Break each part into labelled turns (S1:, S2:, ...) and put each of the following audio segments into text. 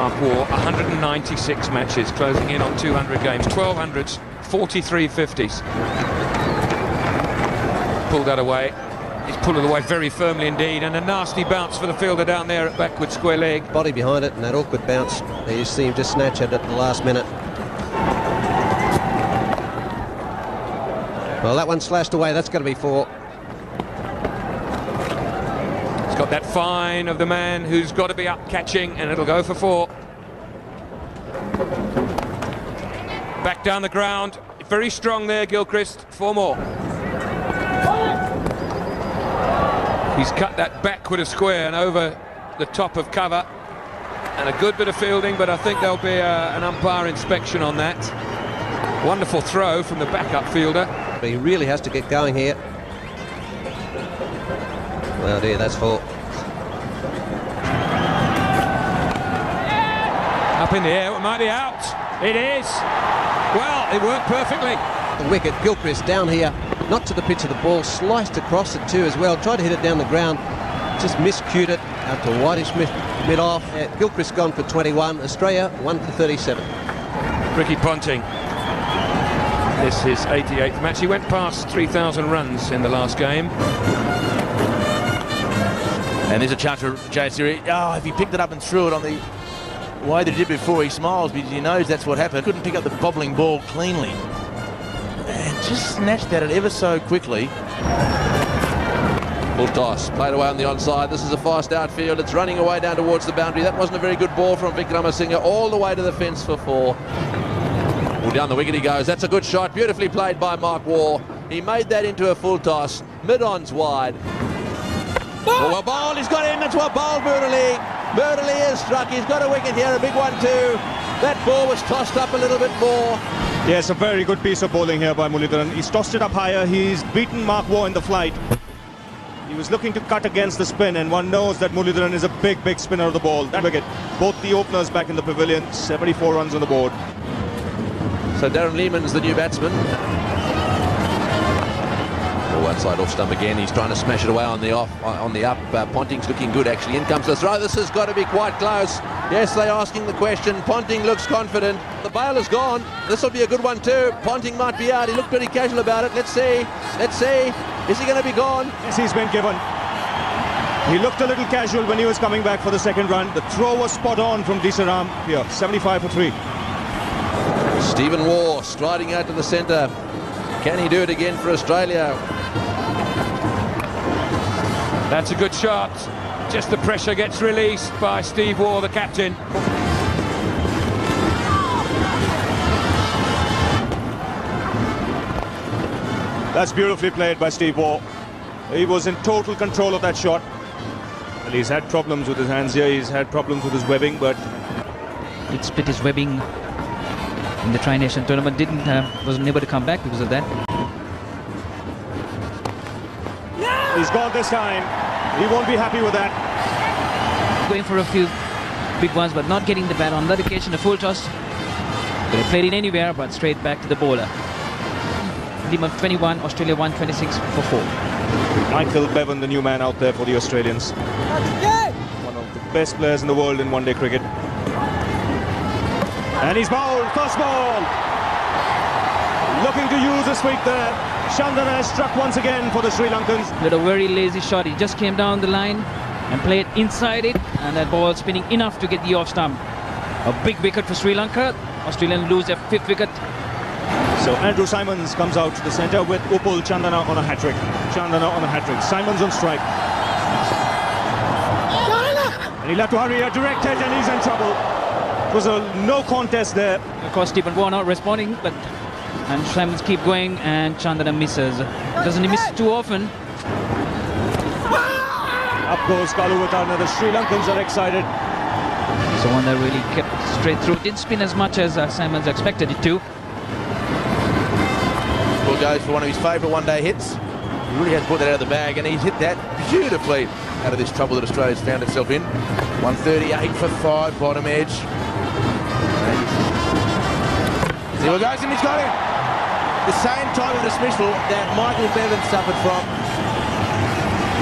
S1: Mark Waugh, 196 matches, closing in on 200 games, 1200s, 43 50s. Pulled that away. He's pulled it away very firmly indeed, and a nasty bounce for the fielder down there at backward square leg.
S2: Body behind it, and that awkward bounce. You see him just snatch it at the last minute. Well, that one slashed away. That's going to be 4.
S1: He's got that fine of the man who's got to be up catching, and it'll go for 4. Back down the ground. Very strong there, Gilchrist. 4 more. He's cut that backward of square and over the top of cover, and a good bit of fielding, but I think there'll be an umpire inspection on that. Wonderful throw from the backup fielder.
S2: But he really has to get going here. Well, dear, that's 4.
S1: Up in the air, it might be out. It is. Well, it worked perfectly.
S2: The wicket, Gilchrist down here, not to the pitch of the ball, sliced across it too as well, tried to hit it down the ground, just miscued it out to Whitish mid-off. Gilchrist gone for 21, Australia 1 for 37.
S1: Ricky Ponting, this is his 88th match. He went past 3,000 runs in the last game.
S3: And there's a chance for Jayasiri. Oh, if he picked it up and threw it on the way that he did before, he smiles because he knows that's what happened. Couldn't pick up the bobbling ball cleanly. And just snatched at it ever so quickly.
S4: Full toss, played away on the onside. This is a fast outfield. It's running away down towards the boundary. That wasn't a very good ball from Vikramasinghe, all the way to the fence for 4. Well, down the wicket he goes. That's a good shot, beautifully played by Mark Waugh. He made that into a full toss. Mid-ons wide. Oh, well bowled, he's got him. That's what bowled Murali. Murali is struck. He's got a wicket here, a big one too. That ball was tossed up a little bit more.
S5: Yes, a very good piece of bowling here by Muralidharan. He's tossed it up higher. He's beaten Mark Waugh in the flight. He was looking to cut against the spin, and one knows that Muralidharan is a big spinner of the ball. That wicket, both the openers back in the pavilion, 74 runs on the board.
S4: So Darren Lehman's the new batsman. One side off stump again. He's trying to smash it away on the up. Ponting's looking good actually. In comes the throw. This has got to be quite close. Yes, they're asking the question. Ponting looks confident. The bail is gone. This will be a good one too. Ponting might be out. He looked pretty casual about it. Let's see. Is he going to be gone?
S5: Yes, he's been given. He looked a little casual when he was coming back for the second run. The throw was spot on from Deesaram here. 75 for 3.
S4: Stephen Waugh striding out to the centre. Can he do it again for Australia?
S1: That's a good shot. Just the pressure gets released by Steve Waugh, the captain.
S5: That's beautifully played by Steve Waugh. He was in total control of that shot. Well, he's had problems with his hands here. He's had problems with his webbing, but
S6: it split his webbing in the Tri-Nation tournament. Wasn't able to come back because of that.
S5: He's gone this time. He won't be happy with that.
S6: Going for a few big ones, but not getting the bat. On that occasion, a full toss. Could have played it anywhere, but straight back to the bowler. Team of 21, Australia 126 for 4.
S5: Michael Bevan, the new man out there for the Australians. One of the best players in the world in one-day cricket. And he's bowled, first ball. Looking to use a sweep there. Chandana has struck once again for the Sri Lankans.
S6: With a very lazy shot, he just came down the line and played inside it, and that ball spinning enough to get the off stump. A big wicket for Sri Lanka. Australians lose their 5th wicket.
S5: So Andrew Simons comes out to the centre with Upul Chandana on a hat-trick. Chandana on a hat-trick. Simons on strike. And he'll have to hurry a direct hit, and he's in trouble. It was a no contest there.
S6: Of course, Stephen Waugh not responding, and Simons keep going, and Chandana misses. Doesn't he miss too often?
S5: Up goes Kaluwatana. The Sri Lankans are excited.
S6: So one that really kept straight through. Didn't spin as much as Simons expected it to.
S3: Well, goes for one of his favourite one-day hits. He really has put that out of the bag, and he's hit that beautifully out of this trouble that Australia's found itself in. 138 for 5, bottom edge. See what goes, and he's got him. The same type of dismissal that Michael Bevan suffered from.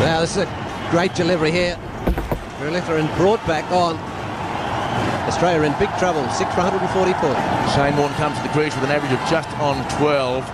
S2: Now, this is a great delivery here. Muralidharan brought back on. Australia in big trouble, 6 for 144.
S3: Shane Warne comes to the crease with an average of just on 12.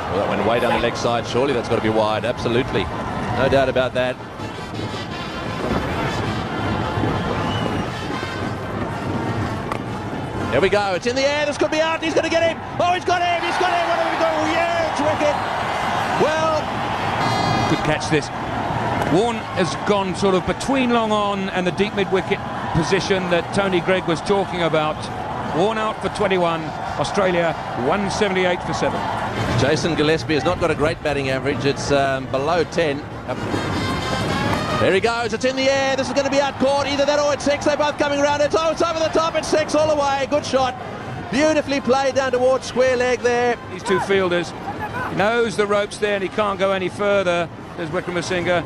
S4: Well, that went way down the leg side. Surely that's got to be wide. Absolutely. No doubt about that. Here we go. It's in the air. This could be out. He's going to get him. Oh, he's got him. He's got him. What have we got? Oh, yeah, it's wicked. Well,
S1: Good catch this. Warne has gone sort of between long on and the deep mid-wicket position that Tony Greig was talking about. Warne out for 21. Australia 178 for 7.
S4: Jason Gillespie has not got a great batting average. It's below 10. There he goes. It's in the air. This is going to be out caught. Either that or it's 6. They're both coming around. It's over the top. It's 6 all the way. Good shot. Beautifully played down towards square leg there.
S1: These two fielders. He knows the ropes there and he can't go any further. There's Wickramasinghe.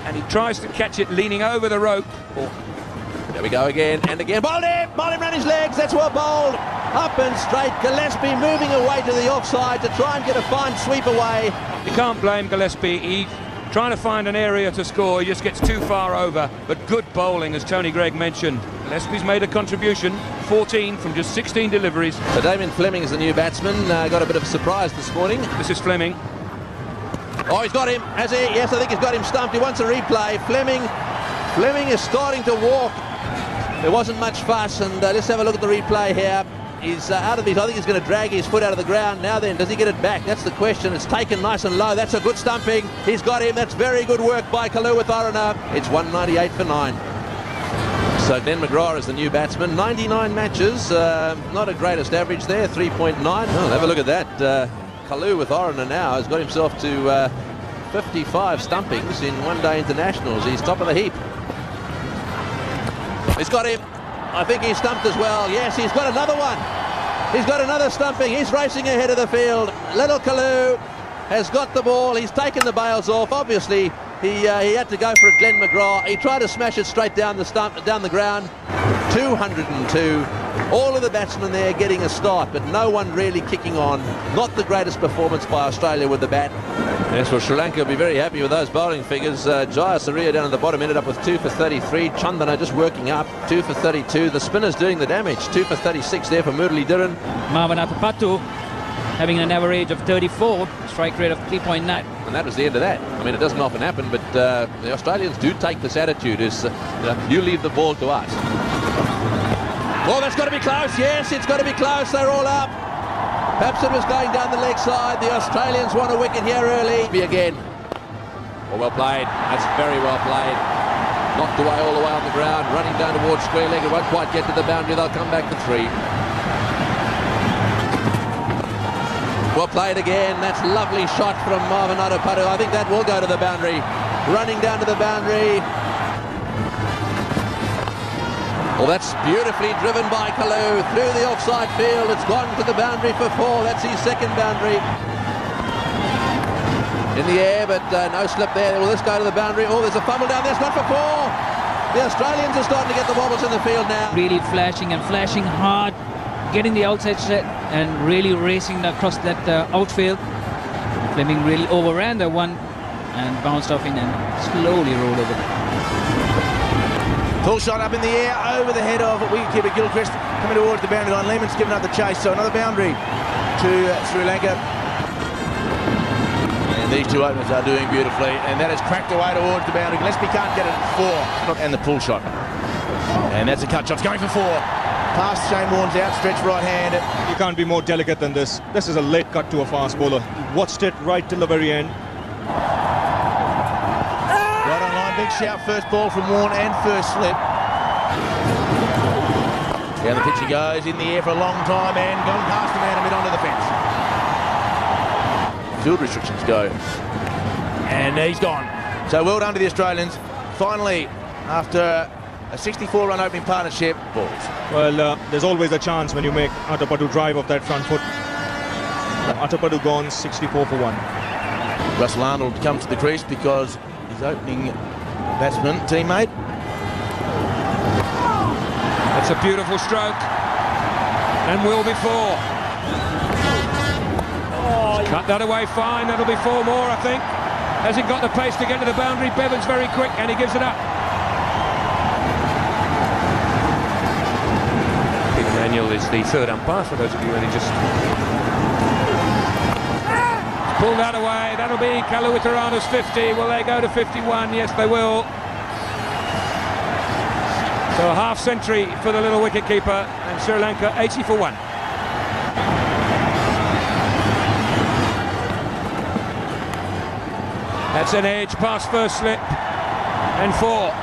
S1: And he tries to catch it leaning over the rope.
S4: There we go again and again. Bowled him around his legs. That's well bowled. Up and straight. Gillespie moving away to the offside to try and get a fine sweep away.
S1: You can't blame Gillespie. He's trying to find an area to score. He just gets too far over. But good bowling, as Tony Greig mentioned. Gillespie's made a contribution. 14 from just 16 deliveries.
S4: So Damien Fleming is the new batsman. Got a bit of a surprise this morning.
S1: This is Fleming.
S4: Oh, he's got him, has he? Yes, I think he's got him stumped. He wants a replay. Fleming is starting to walk. There wasn't much fuss, and let's have a look at the replay here. He's out of his, I think he's going to drag his foot out of the ground. Now then, does he get it back? That's the question. It's taken nice and low. That's a good stumping. He's got him. That's very good work by Kalu with Orana. It's 198 for 9. So Glenn McGrath is the new batsman. 99 matches. Not a greatest average there, 3.9. Oh, have a look at that. Kalu with Orana now has got himself to 55 stumpings in one-day internationals. He's top of the heap. He's got him. I think he's stumped as well. Yes, he's got another one. He's got another stumping. He's racing ahead of the field. Little Kalu has got the ball. He's taken the bails off. Obviously, he had to go for it, Glenn McGrath. He tried to smash it straight down the ground. 202. All of the batsmen there getting a start, but no one really kicking on. Not the greatest performance by Australia with the bat. Yes, well, Sri Lanka will be very happy with those bowling figures. Jaya Surya down at the bottom ended up with 2 for 33. Chandana just working up, 2 for 32. The spinners doing the damage, 2 for 36 there for Murali Dhiran.
S6: Marwan Athapattu having an average of 34, strike rate of 3.9.
S4: And that was the end of that. I mean, it doesn't often happen, but the Australians do take this attitude, is you leave the ball to us. Well, that's got to be close. Yes, it's got to be close. They're all up. Perhaps it was going down the leg side. The Australians want a wicket here early. Be again. Well played. That's very well played. Knocked away all the way on the ground, running down towards square leg. It won't quite get to the boundary. They'll come back for 3. Well played again. That's a lovely shot from Marwan Athapattu. I think that will go to the boundary. Running down to the boundary. Well, that's beautifully driven by Kalu through the offside field. It's gone to the boundary for 4. That's his second boundary. In the air, but no slip there. Will this go to the boundary? Oh, there's a fumble down there. It's gone for 4. The Australians are starting to get the wobbles in the field now.
S6: Really flashing and flashing hard, getting the outside set and really racing across that outfield. Fleming really overran the one and bounced off in and slowly rolled over.
S3: Full shot up in the air over the head of wicketkeeper Gilchrist, coming towards the boundary line. Lehman's given up the chase, so another boundary to Sri Lanka. And these two openers are doing beautifully, and that has cracked away towards the boundary. Gillespie can't get it at 4, and the pull shot. And that's a cut shot. It's going for 4. Past Shane Warne's outstretched right hand.
S5: You can't be more delicate than this. This is a late cut to a fast bowler. Watched it right till the very end.
S3: Right on line, big shout, first ball from Warne and first slip. Down the pitch he goes, in the air for a long time and gone past the man and mid onto the fence. Field restrictions go. And he's gone. So well done to the Australians. Finally, after a 64-run opening partnership, balls.
S5: Well, there's always a chance when you make Athapattu drive off that front foot. Athapattu gone 64 for 1.
S3: Russell Arnold comes to the crease because his opening batsman, teammate.
S1: That's a beautiful stroke. And will be 4. Cut that away fine. That'll be 4 more, I think. Hasn't got the pace to get to the boundary. Bevan's very quick and he gives it up. Daniel is the third umpire, for those of you only just... Pulled that away. That'll be Kaluwitarana's 50. Will they go to 51? Yes, they will. So a half century for the little wicketkeeper, and Sri Lanka 80 for 1. That's an edge past first slip, and 4.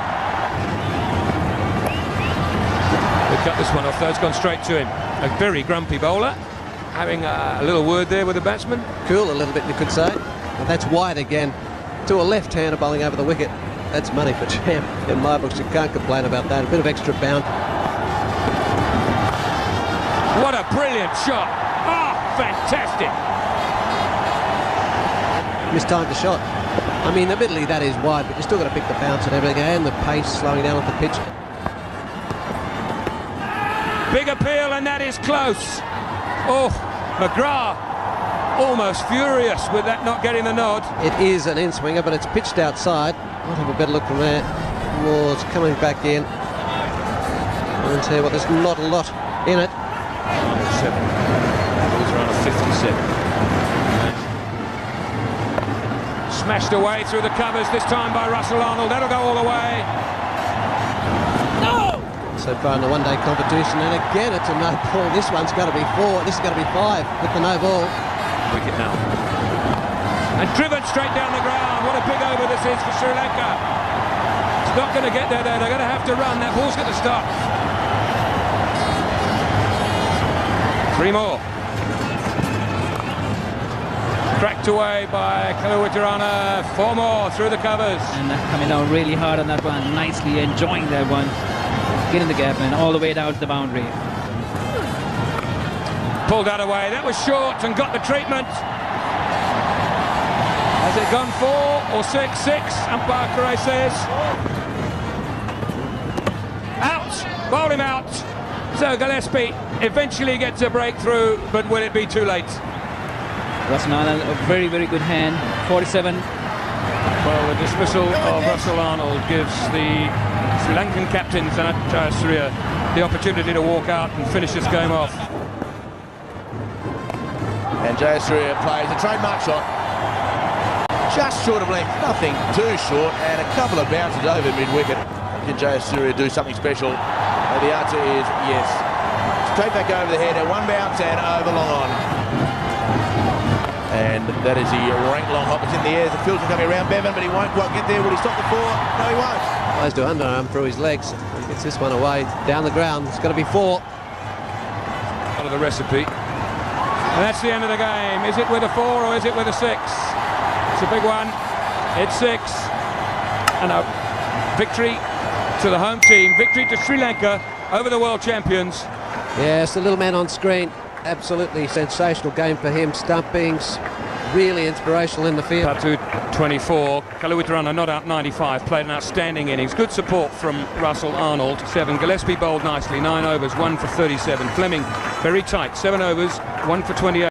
S1: We cut this one off, though. It's gone straight to him. A very grumpy bowler, having a little word there with the batsman.
S2: Cool a little bit, you could say. And that's wide again. To a left-hander bowling over the wicket. That's money for Champ. In my books, you can't complain about that. A bit of extra bound.
S1: What a brilliant shot. Oh, fantastic.
S2: Mistimed the shot. I mean, admittedly that is wide, but you've still got to pick the bounce and everything, and the pace slowing down off the pitch.
S1: Big appeal, and that is close. Oh, McGrath almost furious with that not getting the nod.
S2: It is an in-swinger, but it's pitched outside. Might have a better look from there. Moore's coming back in. And tell you what, there's not a lot in it.
S1: 7. Ball's around a 57. Smashed away through the covers, this time by Russell Arnold. That'll go all the way. No!
S2: So far in the one-day competition, and again it's a no ball. This one's got to be 4. This is going to be 5 with the no ball.
S1: Wicket now. And driven straight down the ground. What a big over this is for Sri Lanka. It's not going to get there, though. They're going to have to run. That ball's going to stop. 3 more. Cracked away by Kaluwitarana. 4 more through the covers.
S6: And coming down really hard on that one. Nicely enjoying that one. Getting the gap and all the way down to the boundary.
S1: Pulled that away. That was short and got the treatment. Has it gone 4 or 6? 6, umpire Correa says. Out! Bowled him out. So Gillespie eventually gets a breakthrough, but will it be too late?
S6: Russell Arnold, a very, very good hand. 47.
S1: Well, the dismissal of Russell Arnold gives the Sri Lankan captain, Sanat Jayasuriya, the opportunity to walk out and finish this game off.
S3: And Jayasuriya plays a trademark shot. Just short of length, nothing too short, and a couple of bounces over mid-wicket. Can Jayasuriya do something special? The answer is yes. Straight back over the head, and 1 bounce and over long on. And that is the rank long hop. It's in the air. The field's coming around Bevan, but he won't quite get there. Will he stop the 4? No, he won't.
S2: Tries to underarm through his legs. He gets this one away down the ground. It's going to be 4.
S1: Out of the recipe. And that's the end of the game. Is it with a 4 or is it with a 6? It's a big one. It's 6. And a victory to the home team. Victory to Sri Lanka over the world champions.
S2: Yes, the little man on screen. Absolutely sensational game for him. Stumpings, really inspirational in the field.
S1: Patu 24, Kaluwitarana not out 95, played an outstanding innings. Good support from Russell Arnold. 7, Gillespie bowled nicely, 9 overs, 1 for 37. Fleming very tight, 7 overs, 1 for 28.